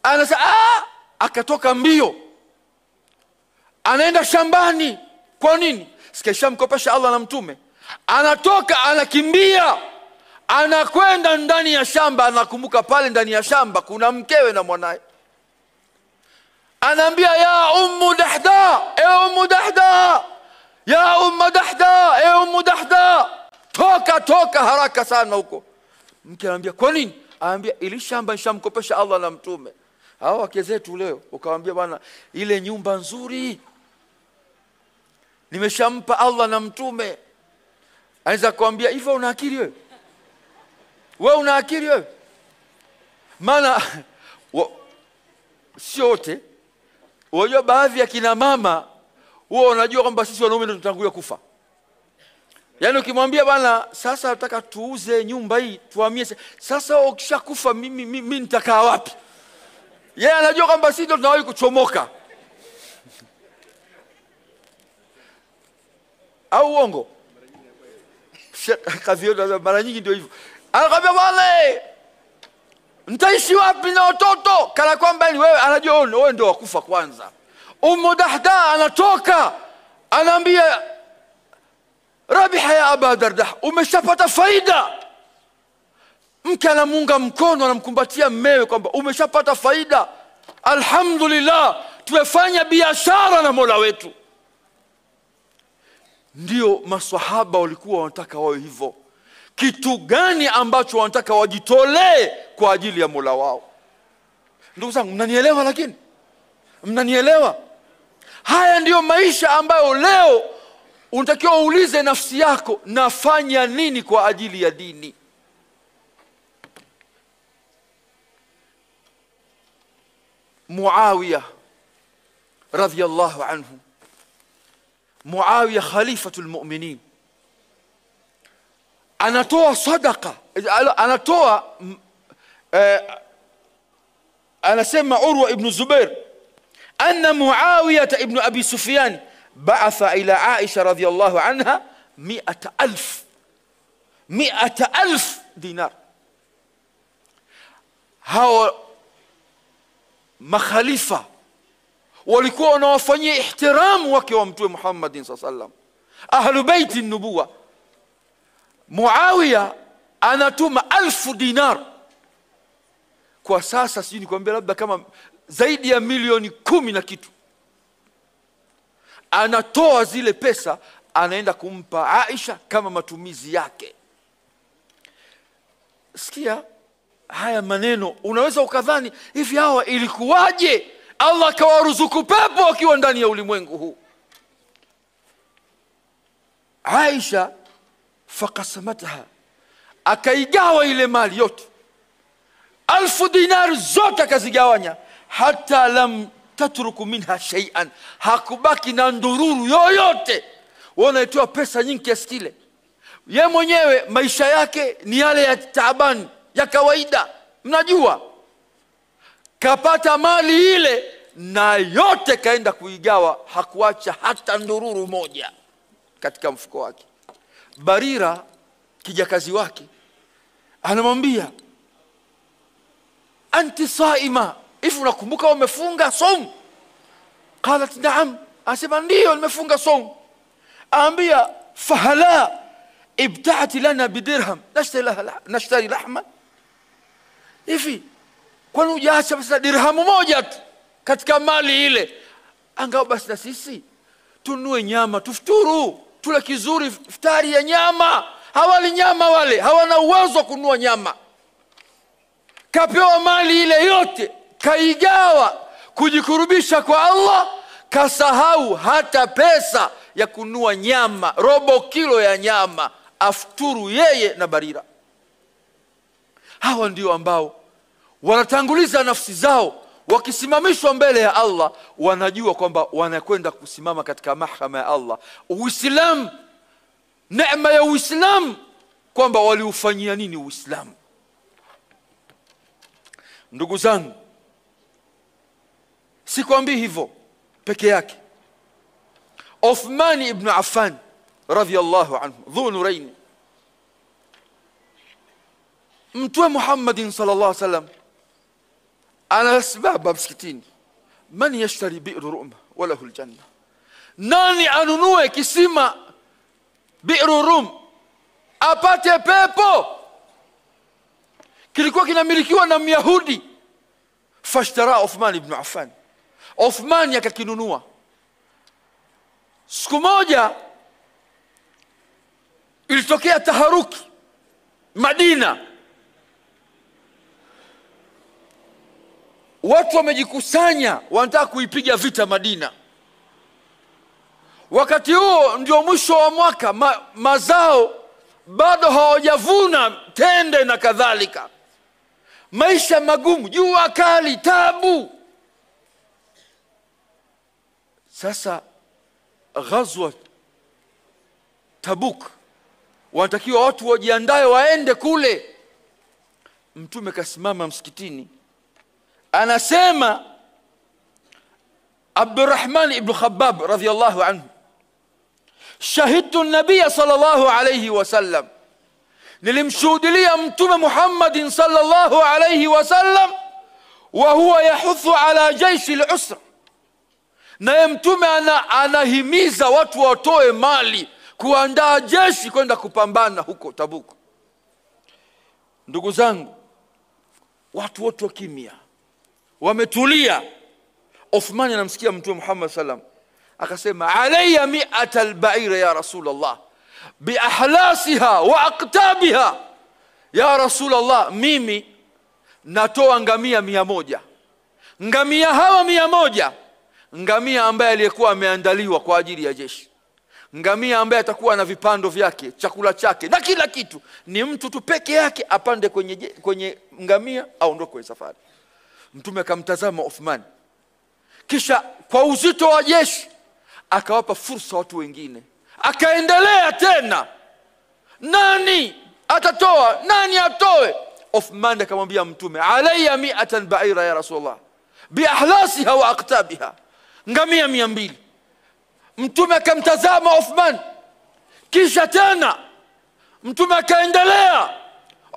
anasema akatoka mbio anaenda shambani. Kwa nini? Sikisha mkopesha Allah na mtume. Anatoka, anakimbia, anakwenda ndani ya shamba. Anakumbuka pale ndani ya shamba kuna mkewe na mwanae. Anaambia, ya ummu Dahda, ummu Dahda, ya ummu Dahda, ummu Dahda, toka haraka sana huko. Mke anambia, kwa nini? Anambia, ili shamba nishamkopesha Allah na mtume. Hao wake zetu leo ukamwambia, bwana, ile nyumba nzuri nimeshampa Allah na mtume. Anaweza kuambia, hivyo una akili wewe? Wewe una akili wewe? Maana sio wote. Unajua baadhi ya kina mama huwa wanajua kwamba sisi wanaume ndio tutangulia kufa. Yaani ukimwambia, bwana, sasa nataka tuuze nyumba hii, tuhamie, sasa ukishakufa mimi nitakaa wapi? Yeye anajua kwamba sisi ndio tunawahi kuchomoka. Au uongo? Mara nyingi ndio hivyo. Anakwambia, wale nitaishi wapi na watoto? Kana kwamba ni wewe, anajua wewe ndio wakufa kwanza. Ummu Dahda anatoka, anaambia, rabiha ya Aba Darda, umeshapata faida. Mke anamuunga mkono, anamkumbatia mmewe kwamba umeshapata faida, alhamdulillah, tumefanya biashara na Mola wetu. Ndio maswahaba walikuwa wanataka wawe hivyo. Kitu gani ambacho wanataka wajitolee kwa ajili ya Mola wao? Ndugu zangu, mnanielewa? Lakini mnanielewa? Haya ndiyo maisha ambayo leo unatakiwa uulize nafsi yako, nafanya nini kwa ajili ya dini? Muawiya radhiyallahu anhu, Muawiya khalifatul mu'minin, anatoa sadaqa, anatoa anasema Urwa ibn Zubair anna Muawiya ibn Abi Sufyan ba'atha ila Aisha radhiyallahu anha 100,000 dinar. Hao makhalifa walikuwa wanawafanyia ihtiramu wake wa Mtume Muhammad sallallahu alaihi wasallam, ahlu baiti nubuwa. Muawiya anatuma 1000 dinar. Kwa sasa sijui nikwambia, labda kama zaidi ya milioni 10 na kitu. Anatoa zile pesa, anaenda kumpa Aisha kama matumizi yake. Sikia haya maneno, unaweza ukadhani hivi hawa ilikuwaje Allah akawaruzuku pepo wakiwa ndani ya ulimwengu huu? Aisha faqasamatha, akaigawa ile mali yote, 1000 dinar zote akazigawanya, hata lam tatruku minha shay'an, hakubaki na ndururu yoyote. Wanaitoa pesa nyingi kiasi kile, yeye mwenyewe maisha yake ni yale ya taabani ya kawaida. Mnajua kapata mali ile na yote kaenda kuigawa, hakuacha hata ndururu moja katika mfuko wake. Barira kijakazi wake anamwambia, anti saima, hivi unakumbuka umefunga saum? Qalat na'am, asema ndio nimefunga saum. Aambia, fahala ibta'ati lana bidirham nashtari lahma, hivi kwani hujaacha basi dirhamu moja tu katika mali ile, angao basi na sisi tunue nyama tufuturu, tule kizuri iftari ya nyama. Hawali nyama wale, hawana uwezo wa kununua nyama. Kapewa mali ile yote, kaigawa kujikurubisha kwa Allah, kasahau hata pesa ya kununua nyama, robo kilo ya nyama afturu yeye na Barira. Hawa ndio ambao wanatanguliza nafsi zao, wakisimamishwa mbele ya Allah wanajua kwamba wanakwenda kusimama katika mahakama ya Allah. Uislamu, neema ya Uislamu, kwamba waliufanyia nini Uislamu. Ndugu zangu, sikwambii hivyo peke yake. Uthman ibn Affan radhiyallahu anhu, dhu nurain, Mtume Muhammadin sallallahu alaihi wasallam anasimama msikitini, man yashtari bi'r Ruma walahu aljanna, nani anunue kisima bi'r Rum apate pepo. Kilikuwa kinamilikiwa na Myahudi. Fashtara Uthman ibn Affan, Uthman akakinunua. Siku moja ilitokea taharuki Madina, watu wamejikusanya wanataka kuipiga vita Madina. Wakati huo ndio mwisho wa mwaka, mazao bado hawajavuna tende na kadhalika, maisha magumu, jua kali, tabu. Sasa ghazwa Tabuk, wanatakiwa watu wajiandae waende kule. Mtume kasimama msikitini, anasema Abdurrahman ibn Khabbab radhiyallahu anhu, shahidtu an-nabiy sallallahu alayhi wasallam, nilimshuhudia Mtume Muhammadin sallallahu alayhi wasallam wa huwa yahuthu ala jaish al-usra, naye Mtume anahimiza watu watoe mali kuandaa jeshi kwenda kupambana huko Tabuk. Ndugu zangu, watu wote wakimya, wametulia. Uthman anamsikia Mtume Muhammad sallam, akasema alayya mi'at al-ba'ir ya Rasulullah bi ahlasiha wa aqtabiha. Ya Rasulullah, mimi natoa ngamia 100. Ngamia hawa 100, ngamia ambaye aliyekuwa ameandaliwa kwa ajili ya jeshi, ngamia ambaye atakuwa na vipando vyake, chakula chake na kila kitu. Ni mtu tu peke yake apande kwenye ngamia aondoke kwenye safari. Mtume akamtazama Uthman, kisha kwa uzito wa jeshi akawapa fursa watu wengine, akaendelea tena, nani atatoa, nani atoe? Uthman akamwambia Mtume, alayya mi'atan ba'ira ya Rasulullah bi ahlasiha wa aqtabiha, ngamia 200. Mtume akamtazama Uthman, kisha tena Mtume akaendelea,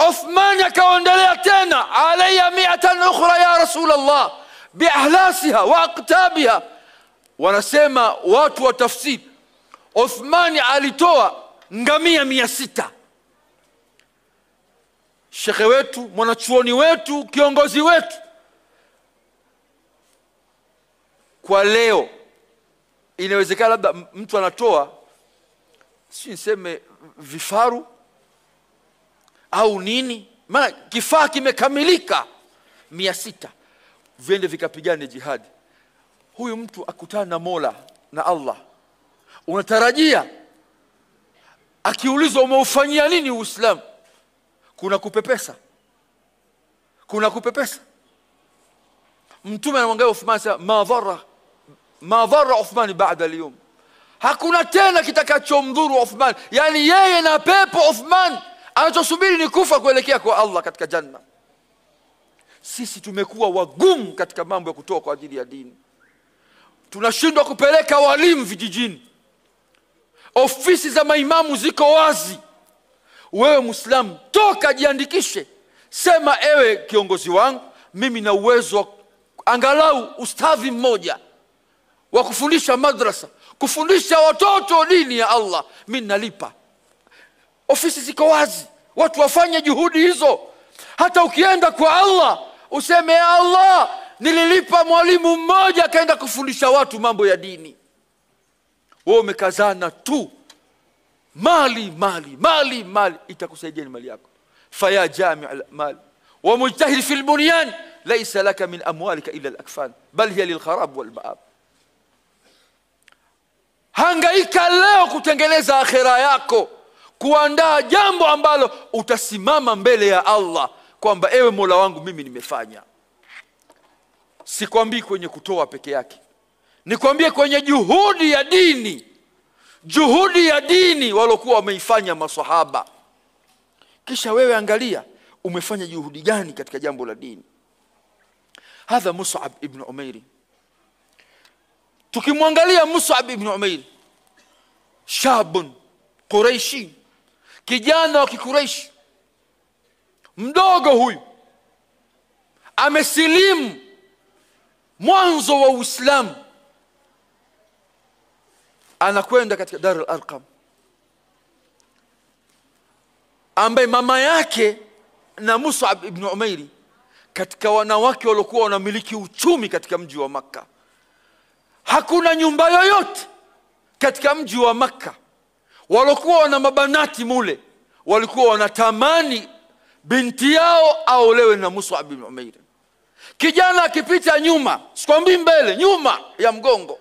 Uthman akaendelea tena, alayya mi'atan ukhra ya Rasulullah bi ahlasiha wa aqtabiha. Wanasema watu wa tafsiri, Uthman alitoa ngamia 600. Shekhe wetu, mwanachuoni wetu, kiongozi wetu, kwa leo inawezekana labda mtu anatoa, si niseme vifaru au nini, maana kifaa kimekamilika, 600 viende vikapigane jihadi. Huyu mtu akutana na Mola na Allah, unatarajia akiulizwa umeufanyia nini Uislamu, kuna kupepesa? Kuna kupepesa? Mtume anamwambia Uthman, ma dharra Uthman baada al-yawm, hakuna tena kitakachomdhuru Uthman. Yani yeye na pepo Uthman, anachosubiri ni kufa kuelekea kwa Allah katika janna. Sisi tumekuwa wagumu katika mambo ya kutoa kwa ajili ya dini. Tunashindwa kupeleka walimu vijijini, ofisi za maimamu ziko wazi. Wewe Muislamu, toka jiandikishe, sema ewe kiongozi wangu, mimi na uwezo angalau ustadhi mmoja wa kufundisha madrasa, kufundisha watoto dini ya Allah, mimi nalipa. Ofisi ziko wazi, watu wafanye juhudi hizo. Hata ukienda kwa Allah useme, ya Allah, nililipa mwalimu mmoja akaenda kufundisha watu mambo ya dini. Wewe umekazana tu mali mali mali mali, itakusaidia ni mali yako. Faya jami' al-mal wa mujtahid fi al-bunyan laysa laka min amwalika illa al-akfan bal hiya lil-kharab wal-ba'ab. Hangaika leo kutengeneza akhira yako, kuandaa jambo ambalo utasimama mbele ya Allah kwamba ewe Mola wangu, mimi nimefanya. Sikwambii kwenye kutoa peke yake, nikwambie kwenye juhudi ya dini. Juhudi ya dini walokuwa wameifanya maswahaba. Kisha wewe angalia umefanya juhudi gani katika jambo la dini. Hadha Mus'ab ibn Umair. Tukimwangalia Mus'ab ibn Umair, shabun Quraishi, kijana wa Kikuraishi mdogo, huyu amesilimu mwanzo wa Uislamu, anakwenda katika Dar al-Arqam. ambaye mama yake na Mus'ab ibn Umair katika wanawake waliokuwa wanamiliki uchumi katika mji wa Makka. Hakuna nyumba yoyote katika mji wa Makka waliokuwa wana mabanati mule walikuwa wanatamani binti yao aolewe na Mus'ab ibn Umair. Kijana akipita nyuma, sikwambii mbele, nyuma ya mgongo,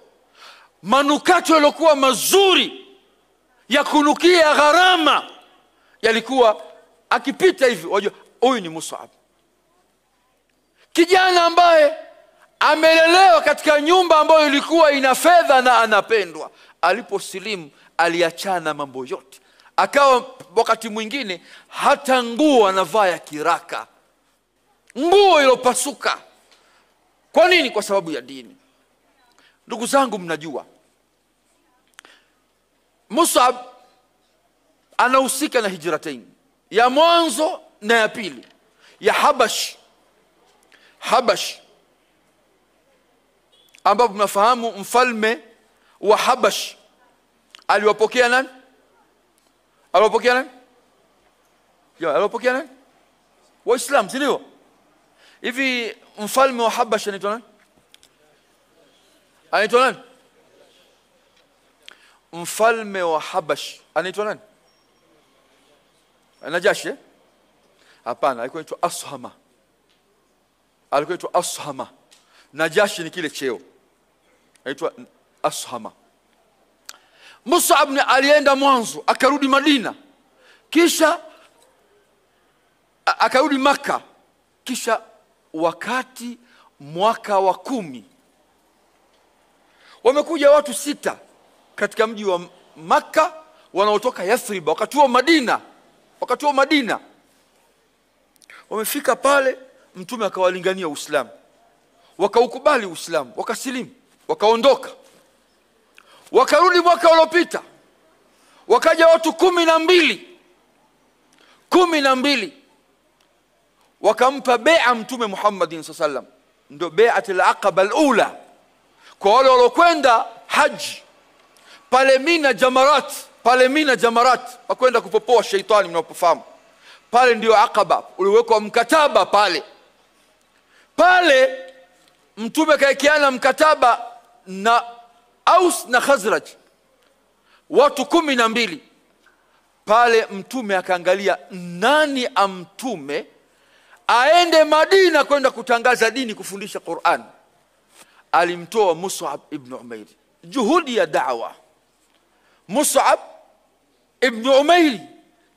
manukato yaliokuwa mazuri ya kunukia gharama yalikuwa akipita hivi wajua huyu ni Mus'ab. Kijana ambaye amelelewa katika nyumba ambayo ilikuwa ina fedha na anapendwa, aliposilimu aliachana mambo yote, akawa wakati mwingine hata nguo anavaa ya kiraka, nguo iliyopasuka. Kwa nini? Kwa sababu ya dini. Ndugu zangu, mnajua Mus'ab anahusika na hijratain, ya mwanzo na ya pili, ya Habash ambapo mnafahamu mfalme wa Habash aliwapokea nani? Aliwapokea nani? Waislamu, si ndio? Hivi mfalme wa Habash anaitwa nani? Mfalme wa Habash anaitwa nani? Najashi? Hapana, alikuwa anaitwa Ashama. Najashi ni kile cheo, anaitwa Ashama. Mus'ab alienda mwanzo, akarudi Madina, kisha akarudi Makka, kisha wakati mwaka wa 10 wamekuja watu 6 katika mji wa Makka wanaotoka Yathrib, wakati wa Madina. Wamefika pale, mtume akawalingania Uislamu, wakaukubali Uislamu, wakasilimu, wakaondoka. Wakarudi mwaka uliopita, wakaja watu 12 wakampa bai'a mtume Muhammadin sallallahu alaihi wasallam, ndio bai'atul aqaba al-ula kwa wale waliokwenda haji pale Mina Jamarat, wakwenda kupopoa shaitani. Mnapofahamu pale ndio Aqaba, uliwekwa mkataba pale mtume kaekiana mkataba na Aus na Khazraj, watu 12 pale. Mtume akaangalia nani amtume aende Madina kwenda kutangaza dini, kufundisha Qur'an. Alimtoa Mus'ab ibn Umair, juhudi ya da'wa. Mus'ab ibn Umair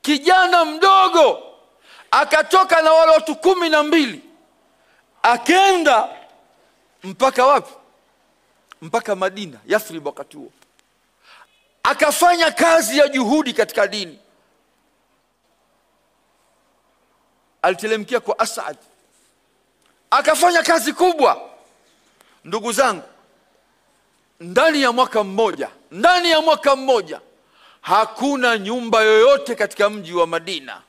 kijana mdogo akatoka na wale watu 12 akaenda mpaka wapi? Mpaka Madina, Yathrib. Wakati huo akafanya kazi ya juhudi katika dini. Alitelemkia kwa As'ad, akafanya kazi kubwa. Ndugu zangu, ndani ya mwaka mmoja hakuna nyumba yoyote katika mji wa Madina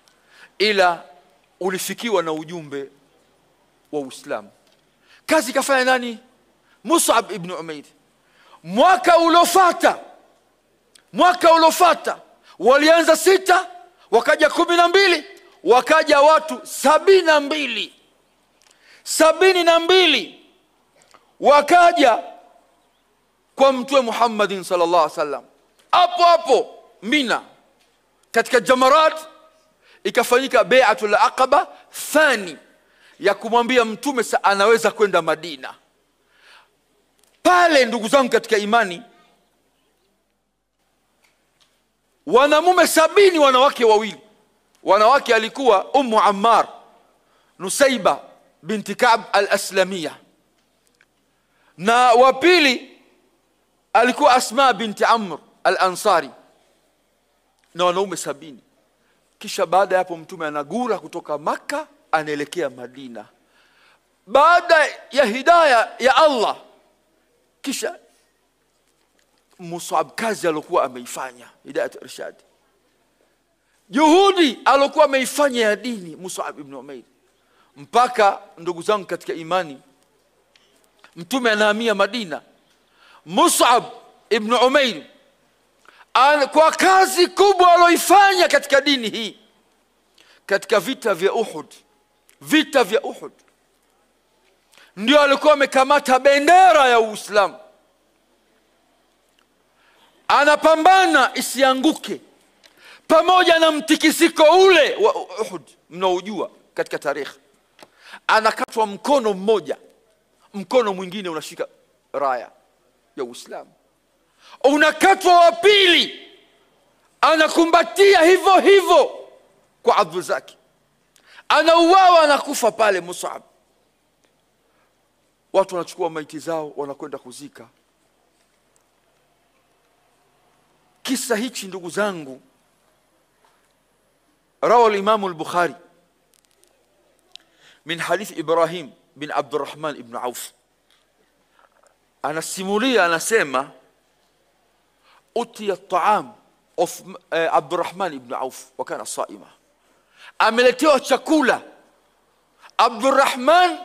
ila ulifikiwa na ujumbe wa Uislamu. Kazi kafanya nani? Mus'ab ibn Umair. Mwaka ulofata walianza 6, wakaja 12, wakaja watu 72 wakaja kwa mtume Muhammadin sallallahu alaihi wasallam. Hapo Mina katika Jamarat ikafanyika bai'atul aqaba thani ya kumwambia mtume anaweza kwenda Madina. Pale ndugu zangu katika imani, wanamume 70, wanawake 2. Wanawake alikuwa Ummu Ammar Nusayba binti Ka'b al-Aslamiyya, na wa pili alikuwa Asma binti Amr al-Ansari, na wanaume 70. Kisha baada ya hapo mtume anagura kutoka Makka anaelekea Madina baada ya hidayah ya Allah. Kisha Mus'ab kazi alokuwa ameifanya, hidayat irshad, juhudi alokuwa ameifanya ya dini Mus'ab ibn Umair, mpaka ndugu zangu katika imani mtume anahamia Madina. Mus'ab ibn Umair kwa kazi kubwa aloifanya katika dini hii, katika vita vya Uhud, vita vya Uhud, ndio alikuwa amekamata bendera ya Uislamu, anapambana isianguke, pamoja na mtikisiko ule wa Uhud mnaojua katika tarehe. Anakatwa mkono mmoja, mkono mwingine unashika raya ya Uislamu, unakatwa wa pili, anakumbatia hivyo hivyo kwa adhu zake, anauawa, anakufa pale Mus'ab. Watu wanachukua maiti zao wanakwenda kuzika. Kisa hichi ndugu zangu, rawa al-Imam al-Bukhari min hadith Ibrahim bin Abdurrahman ibn Auf. Anasimulia, anasema utiya at-ta'am of Abdurrahman ibn Auf wa kana saima. Ameletewa chakula Abdurrahman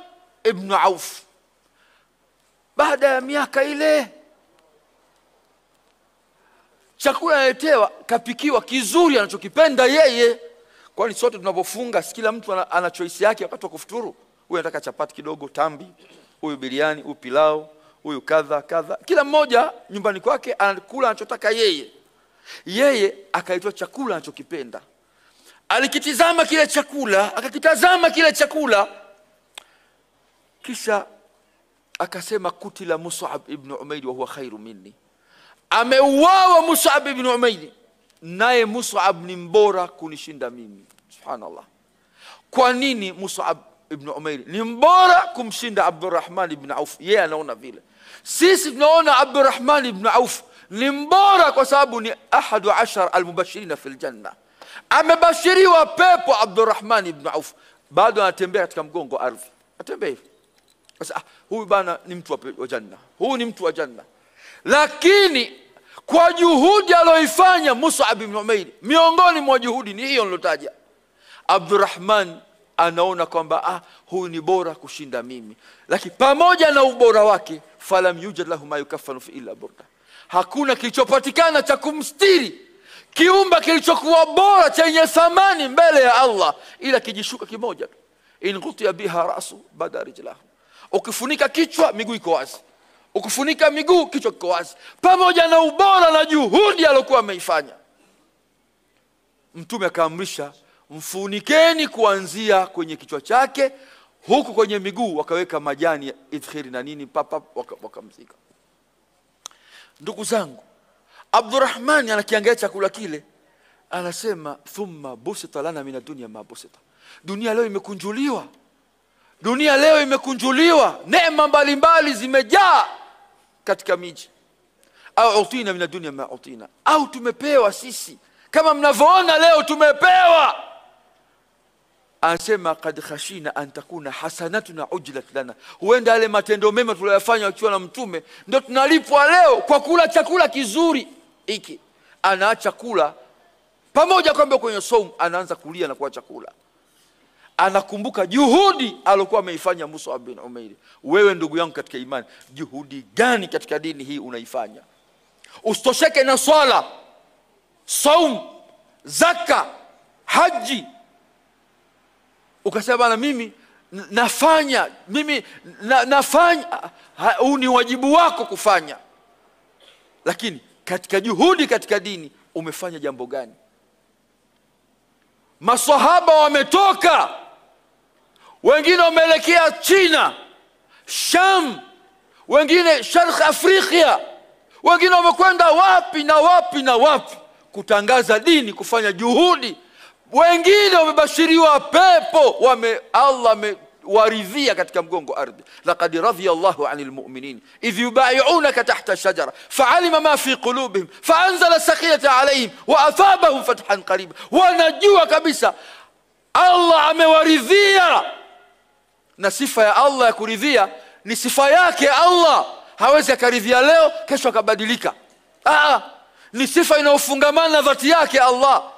ibn Auf baada ya miaka ile. Chakula analetewa, kapikiwa kizuri anachokipenda yeye. Kwani sote tunapofunga kila mtu ana choice yake wakati wa kufuturu. Huyu anataka chapati kidogo, tambi, huyu biriani, huyu pilau, huyu kadha kadha. Kila mmoja nyumbani kwake anakula anachotaka yeye. Yeye akaitwa chakula anachokipenda. Alikitizama kile chakula, akakitazama kile chakula, kisha akasema kutila Mus'ab ibn Umayr wa huwa khairu minni. Ameuawa Mus'ab ibn Umayr, naye Mus'ab ni mbora kunishinda mimi. Subhanallah. Kwa nini Mus'ab ibn Umayr ni mbora kumshinda Abdurrahman ibn Auf? Yeye anaona vile. Sisi tunaona Abdurrahman ibn Auf ni mbora kwa sababu ni ahadu 10 al-mubashirin fil janna. Amebashiriwa pepo Abdurrahman ibn Auf, bado anatembea katika mgongo ardhi, atembea hivi. Sasa huyu bana ni mtu wa janna, huyu ni mtu wa janna. Lakini kwa juhudi aliyoifanya Mus'ab ibn Umayr, miongoni mwa juhudi ni hiyo nilotaja, Abdurrahman anaona kwamba huyu ni bora kushinda mimi. Lakini pamoja na ubora wake, falam yujad lahu ma yukaffanu fi illa burda, hakuna kilichopatikana cha kumstiri kiumba kilichokuwa bora chenye thamani mbele ya Allah ila kijishuka kimoja tu. In ghutiya biha rasu bada rijlahu, ukifunika kichwa miguu iko wazi, ukifunika miguu kichwa kiko wazi. Pamoja na ubora na juhudi aliyokuwa ameifanya, Mtume akaamrisha mfunikeni kuanzia kwenye kichwa chake, huku kwenye miguu wakaweka majani ya idkhiri na nini, papa wakamzika. Ndugu zangu, Abdurrahman anakiangalia chakula kile, anasema thumma busita lana min ad-dunya ma busita. Dunia leo imekunjuliwa, dunia leo imekunjuliwa, neema mbalimbali zimejaa katika miji. Au utina min ad-dunya ma utina, au tumepewa sisi kama mnavyoona leo tumepewa. Anasema qad khashina an takuna hasanatuna ujlat lana, huenda yale matendo mema tuliyofanya wakiwa na Mtume ndio tunalipwa leo kwa kula chakula kizuri hiki. Anaacha kula pamoja kwamba kwenye saumu, anaanza kulia na kuacha kula. Anakumbuka juhudi aliyokuwa ameifanya Mus'ab bin Umayr. Wewe ndugu yangu katika imani, juhudi gani katika dini hii unaifanya? Usitosheke na swala, saum, zaka, haji, ukasema bana mimi nafanya, huu ni wajibu wako kufanya. Lakini katika juhudi katika dini umefanya jambo gani? Maswahaba wametoka, wengine wameelekea China, Sham, wengine Sharq Afrika, wengine wamekwenda wapi na wapi na wapi kutangaza dini, kufanya juhudi. Wengine wamebashiriwa pepo, Allah amewaridhia katika mgongo ardhi. Laqad radhiya Allahu 'anil mu'minin idh yubay'unaka tahta shajara fa'alima ma fi qulubihim fa'anzala sakinata 'alayhim wa athabahum fathan qariba. Wanajua kabisa Allah amewaridhia, na sifa ya Allah ya kuridhia ni sifa yake Allah. Hawezi akaridhia leo kesho akabadilika. Ni sifa inayofungamana na dhati yake Allah.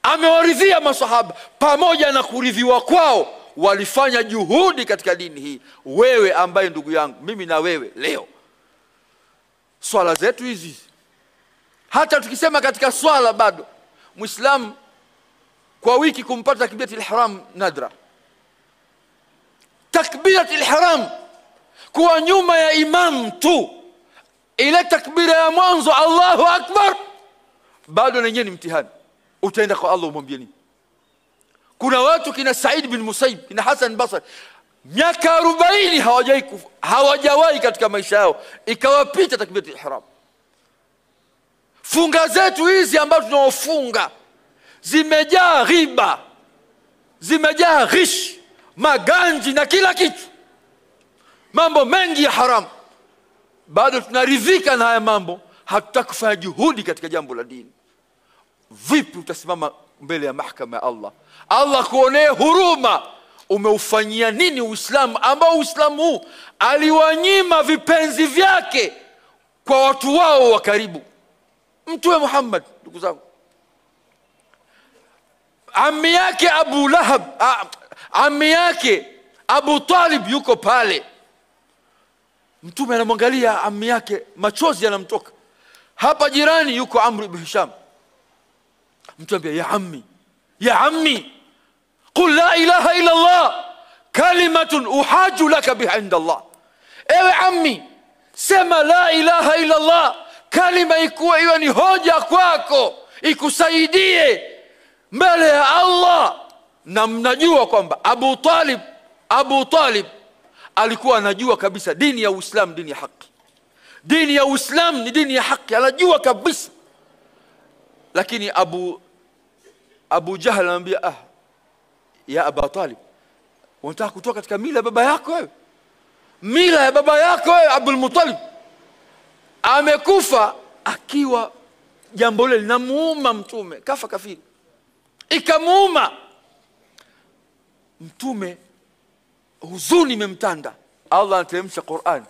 Amewaridhia masahaba, pamoja na kuridhiwa kwao walifanya juhudi katika dini hii. Wewe ambaye ndugu yangu, mimi na wewe leo, swala zetu hizi, hata tukisema katika swala bado Muislamu kwa wiki kumpata takbiratul ihram nadra. Takbiratul ihram kuwa nyuma ya imam tu, ile takbira ya mwanzo Allahu akbar, bado nenyewe ni mtihani. Utaenda kwa Allah umwambie nini? Kuna watu kina Said bin Musayyib, kina Hasan Basri, miaka 40 hawajawahi katika maisha yao ikawapita takbiratul ihram. Funga zetu hizi ambazo tunaofunga zimejaa riba, zimejaa ghish, maganji na kila kitu, mambo mengi ya haram. Bado tunaridhika na haya mambo, hatutaki kufanya juhudi katika jambo la dini. Vipi utasimama mbele ya mahakama ya Allah? Allah kuonee huruma, umeufanyia nini Uislamu ambao Uislamu huu aliwanyima vipenzi vyake kwa watu wao wa karibu? Mtume Muhammad, ndugu zangu, ammi yake Abu Lahab, ammi yake Abu Talib yuko pale. Mtume anamwangalia ammi yake, machozi yanamtoka. Hapa jirani yuko Amr ibn Hisham. Mtume anambia, ya ammi qul la ilaha illa Allah kalimatun uhaju laka biha inda Allah. Ewe ammi, sema la ilaha illa Allah, kalima ikuwa hiyo ni hoja kwako, ikusaidie mbele ya Allah. Na mnajua kwamba Abu Talib alikuwa anajua kabisa dini ya Uislamu dini ya haki, dini ya Uislamu ni dini ya haki, anajua kabisa. Lakini Abu Jahl anamwambia, ya Abu Talib, unataka kutoka katika mila ya baba yako wewe? Mila ya baba yako wewe Abdul Muttalib amekufa akiwa jambo lile linamuuma Mtume, kafa kafiri, ikamuuma Mtume, huzuni memtanda. Allah anateremsha Qur'an,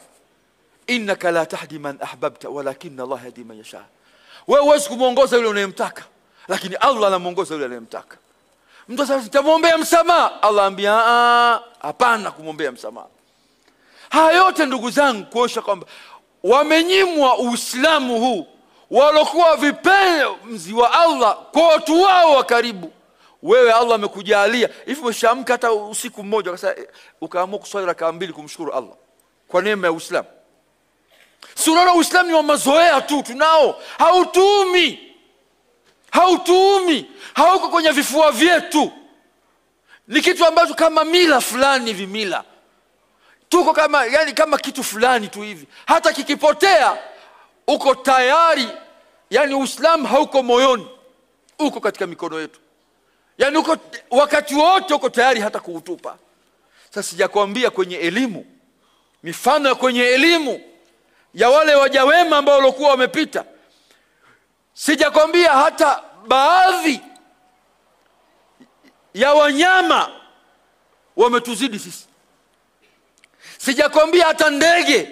innaka la tahdi man ahbabta walakinna Allah yahdi man yasha. Wewe huwezi kumuongoza yule unayemtaka, lakini Allah anamuongoza yule anayemtaka. Mtu sasa nitamwombea msamaha, Allah anambia hapana kumwombea msamaha. Haya yote ndugu zangu kuonyesha kwamba wamenyimwa Uislamu huu walokuwa vipenzi wa Allah kwa watu wao wa karibu. Wewe Allah amekujalia hivi, umeshaamka hata usiku mmoja ukaamua kuswali rakaa 2 kumshukuru Allah kwa neema ya Uislamu. Si unaona Uislamu ni wa mazoea tu tunao, hautuumi, hauko kwenye vifua vyetu. Ni kitu ambacho kama mila fulani vimila. Tuko kama kama kitu fulani tu hivi. Hata kikipotea uko tayari, Uislamu hauko moyoni, uko katika mikono yetu. Uko wakati wote uko tayari hata kuutupa. Sasa sijakwambia kwenye elimu, mifano ya kwenye elimu ya wale waja wema ambao walikuwa wamepita. Sijakwambia hata baadhi ya wanyama wametuzidi sisi. Sijakwambia hata ndege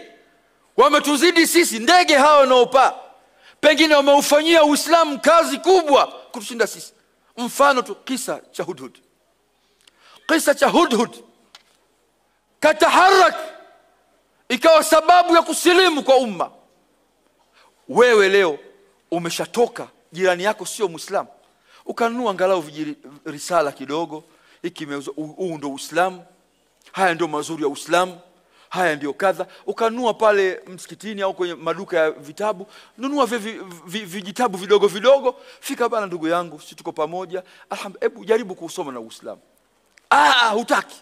wametuzidi sisi. Ndege hao wanaopaa pengine wameufanyia Uislamu kazi kubwa kutushinda sisi. Mfano tu kisa cha Hudhud. Kisa cha Hudhud kataharak, ikawa sababu ya kusilimu kwa umma. Wewe leo umeshatoka, jirani yako sio Muislamu, ukanunua angalau risala kidogo, hiki huu ndio Uislamu, haya ndio mazuri ya Uislamu, haya ndio kadha. Ukanunua pale msikitini au kwenye maduka ya vitabu, nunua vijitabu vidogo vidogo, fika bana ndugu yangu, sisi tuko pamoja, alhamdulillah, hebu jaribu kusoma na Uislamu. Hutaki.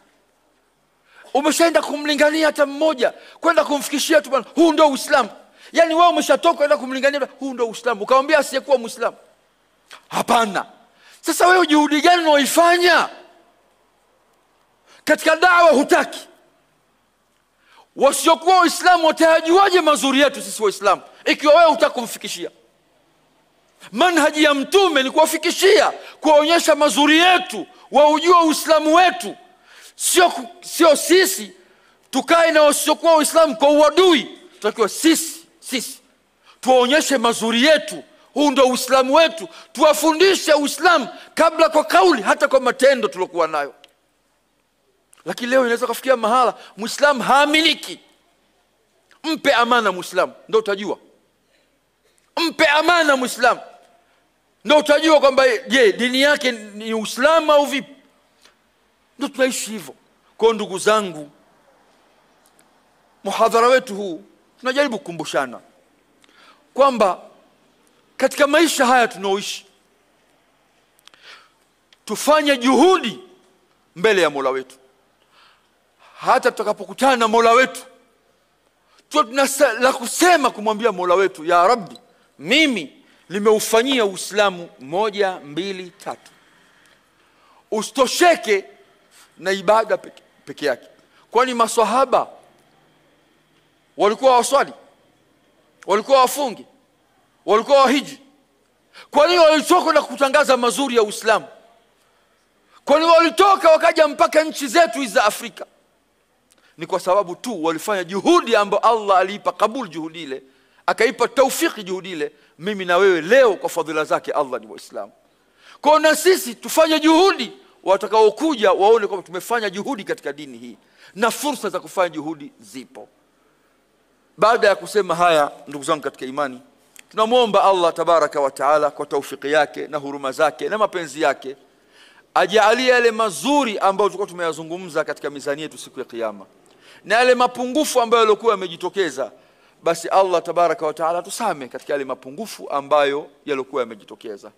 Umeshaenda kumlingania hata mmoja, kwenda kumfikishia tu bana, huu ndio Uislamu. Wewe umeshatoka kwenda kumlingania huu ndio Uislamu, ukamwambia asiyekuwa Muislamu hapana. Sasa wewe juhudi gani unaoifanya katika da'wa? Hutaki. Wasiokuwa Waislamu watajuaje mazuri yetu sisi Waislamu ikiwa wewe hutaki kumfikishia? Manhaji ya Mtume ni kuwafikishia, kuonyesha mazuri yetu, waujue Uislamu wetu. Sio sisi tukae na wasiokuwa Waislamu kwa uadui. Tutakiwa sisi tuonyeshe mazuri yetu, huu ndio Uislamu wetu, tuwafundishe Uislamu kabla kwa kauli hata kwa matendo tulokuwa nayo. Lakini leo inaweza kufikia mahala Muislamu haamiliki. Mpe amana Muislamu ndio utajua. Mpe amana Muislamu ndio utajua kwamba je, dini yake ni Uislamu au vipi. Ndio tunaishi hivyo. Kwa ndugu zangu, muhadhara wetu huu tunajaribu kukumbushana kwamba katika maisha haya tunaoishi tufanye juhudi mbele ya Mola wetu. Hata tutakapokutana na Mola wetu tuna la kusema kumwambia Mola wetu, ya Rabbi, mimi nimeufanyia Uislamu 1, 2, 3. Usitosheke na ibada peke yake. Kwani maswahaba walikuwa waswali, walikuwa wafungi, walikuwa wahiji? Kwa nini walitoka na kutangaza mazuri ya Uislamu? Kwa nini walitoka wakaja mpaka nchi zetu za Afrika? Ni kwa sababu tu walifanya juhudi ambayo Allah aliipa kabul juhudi ile, akaipa taufiki juhudi ile. Mimi na wewe leo kwa fadhila zake Allah ni Waislamu. Kwa na sisi tufanye juhudi, watakaokuja waone kwamba tumefanya juhudi katika dini hii, na fursa za kufanya juhudi zipo. Baada ya kusema haya, ndugu zangu katika imani, tunamuomba Allah tabaraka wa taala kwa taufiki yake na huruma zake na mapenzi yake ajalie yale mazuri ambayo tulikuwa tumeyazungumza katika mizani yetu siku ya kiyama, na yale mapungufu ambayo yalikuwa yamejitokeza, basi Allah tabaraka wa taala tusame katika yale mapungufu ambayo yalikuwa yamejitokeza.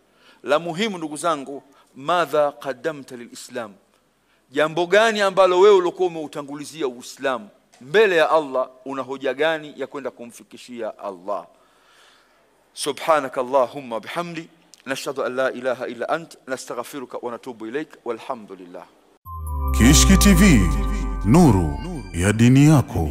La muhimu ndugu zangu, madha qaddamta lilislam, jambo gani ambalo wewe ulikuwa umeutangulizia Uislamu mbele ya Allah, una hoja gani ya kwenda kumfikishia Allah? Subhanakallahumma bihamdi, nashhadu an la ilaha illa ant, nastaghfiruka wa natubu ilaik, walhamdulillah. Kishki TV, nuru ya dini yako.